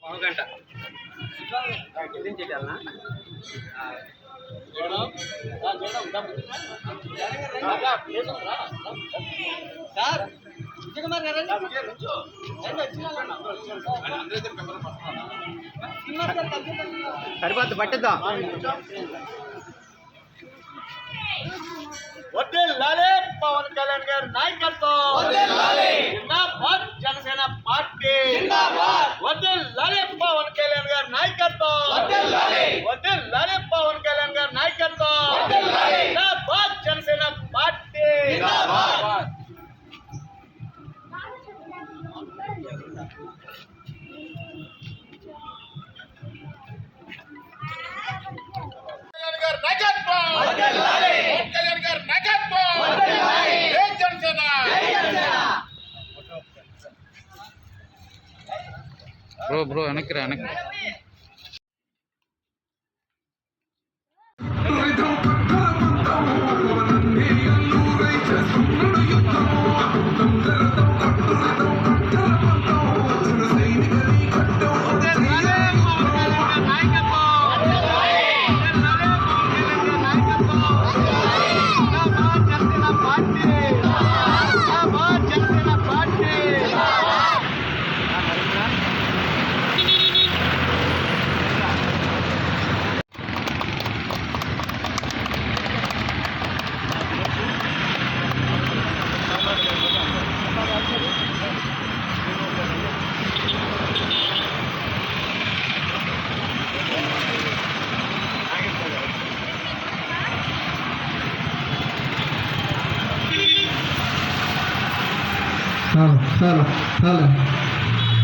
గంట సరిపోద్ది పట్టిద్దాం. వర్ధిల్లాలి పవన్ కళ్యాణ్ గారి నాయకత్వం, జిందాబాద్ జనసేన పార్టీ, వర్ధిల్లాలి పవన్ కళ్యాణ్ గారి నాయకత్వం, వర్ధిల్లాలి పవన్ కళ్యాణ్ గారి నాయకత్వం, జిందాబాద్ జనసేన పార్టీ. బ్రో వెనక్కి రా వెనక్కి.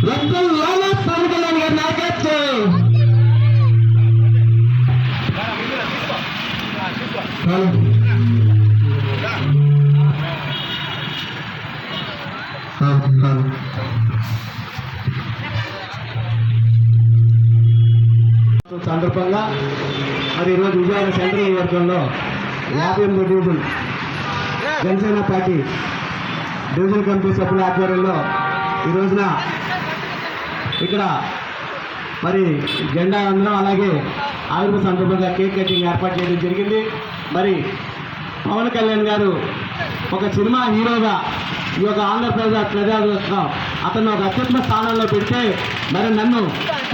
వర్ధిల్లాలి పవన్ కళ్యాణ్ గారి నాయకత్వం, సందర్భంగా మరి ఈరోజు విజయవాడ సెంట్రల్ నియోజకవర్గంలో 58 division Janasena party division committee సభ్యుల ఆధ్వర్యంలో ఈ రోజున ఇక్కడ మరి జెండా వందనం అలాగే ఆవిర్భావ సందర్భంగా కేక్ కటింగ్ ఏర్పాటు చేయడం జరిగింది. మరి పవన్ కళ్యాణ్ గారు ఒక సినిమా హీరోగా ఈ యొక్క ఆంధ్రప్రదేశ్ ప్రజాస్వామ్యం అతను ఒక అత్యుత్తమ స్థానంలో పెడితే మరి నన్ను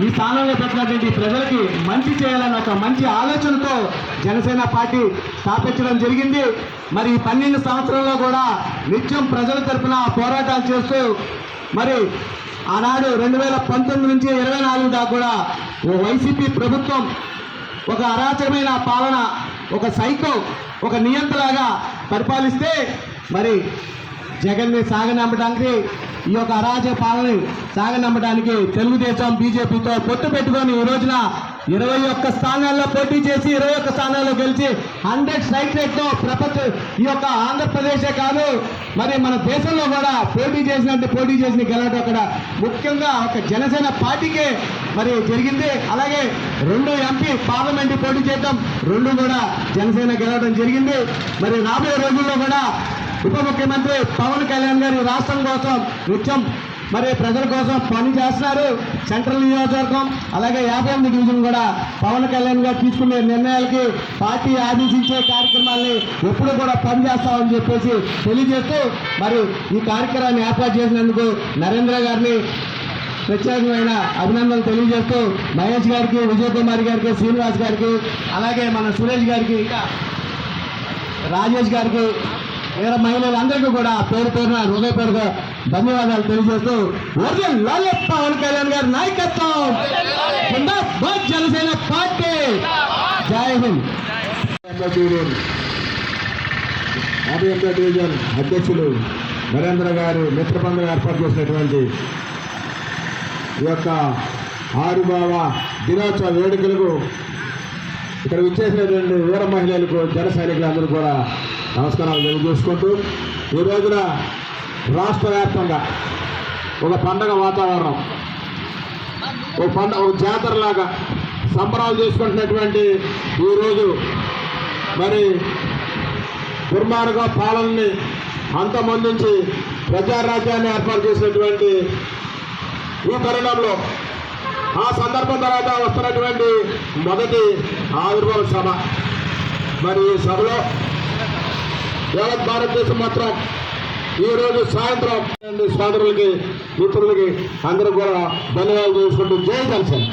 ఈ స్థానంలో పెట్టినటువంటి ప్రజలకి మంచి చేయాలన్న ఒక మంచి ఆలోచనతో జనసేన పార్టీ స్థాపించడం జరిగింది. మరి 12 సంవత్సరాల్లో కూడా నిత్యం ప్రజల తరఫున పోరాటాలు చేస్తూ మరి ఆనాడు 2019 నుంచి 24 దాకా కూడా ఓ వైసీపీ ప్రభుత్వం ఒక అరాచకమైన పాలన, ఒక సైకో, ఒక నియంత్రలాగా పరిపాలిస్తే మరి జగన్ని సాగనమ్మడానికి ఈ యొక్క అరాజక పాలనని సాగనమ్మడానికి తెలుగుదేశం బీజేపీతో పొత్తు పెట్టుకొని ఈ రోజున 21 స్థానాల్లో పోటీ చేసి 21 స్థానాల్లో గెలిచి 100 స్ట్రైక్ రేట్తో ఈ యొక్క ఆంధ్రప్రదేశే కాదు మరి మన దేశంలో కూడా పోటీ చేసిన గెలవడం అక్కడ ముఖ్యంగా ఒక జనసేన పార్టీకే మరి జరిగింది. అలాగే 2 ఎంపీ పార్లమెంటు పోటీ చేయడం 2 కూడా జనసేన గెలవడం జరిగింది. మరి రాబోయే రోజుల్లో కూడా ఉప ముఖ్యమంత్రి పవన్ కళ్యాణ్ గారి రాష్ట్రం కోసం నిత్యం మరి ప్రజల కోసం పని చేస్తున్నారు. సెంట్రల్ నియోజకవర్గం అలాగే 58 డివిజన్ కూడా పవన్ కళ్యాణ్ గారు తీసుకునే నిర్ణయాలకి పార్టీ ఆదేశించే కార్యక్రమాల్ని ఎప్పుడు కూడా పనిచేస్తామని చెప్పేసి తెలియజేస్తూ మరి ఈ కార్యక్రమాన్ని ఏర్పాటు చేసినందుకు నరేంద్ర గారిని ప్రత్యేకమైన అభినందనలు తెలియజేస్తూ మహేష్ గారికి, విజయ్ కుమార్ గారికి, శ్రీనివాస్ గారికి, అలాగే మన సురేష్ గారికి, ఇంకా రాజేష్ గారికి, వేరే మహిళలందరికీ కూడా పేరు పేరున హృదయపూర్వక ధన్యవాదాలు తెలియజేస్తూ వర్ధిల్లాలి పవన్ కళ్యాణ్ గారి నాయకత్వం, జిందాబాద్ జనసేన పార్టీ. జై హింద్. 58 డివిజన్ అధ్యక్షులు నరేంద్ర గారు మిత్రబంధం ఏర్పాటు చేసినటువంటి ఈ యొక్క ఆవిర్భావ దినోత్సవ వేడుకలకు ఇక్కడ విచ్చేసినటువంటి వీర మహిళలకు, జన సైనికులందరూ కూడా నమస్కారాలు తెలియజేసుకుంటూ ఈ రోజున రాష్ట్ర వ్యాప్తంగా ఒక పండగ వాతావరణం, ఒక జాతరలాగా సంబరాలు చేసుకుంటున్నటువంటి ఈరోజు మరి దుర్మార్గ పాలనని అంతమొందించి ప్రజారాజ్యాన్ని ఏర్పాటు చేసినటువంటి ఈ తరుణంలో ఆ సందర్భం తర్వాత వస్తున్నటువంటి మొదటి ఆవిర్భావ సభ. మరి ఈ సభలో యావత్ భారతదేశం మాత్రం ఈరోజు సాయంత్రం సోదరులకి మిత్రులకి అందరూ కూడా ధన్యవాదాలు చేసుకుంటూ జై జనసేన.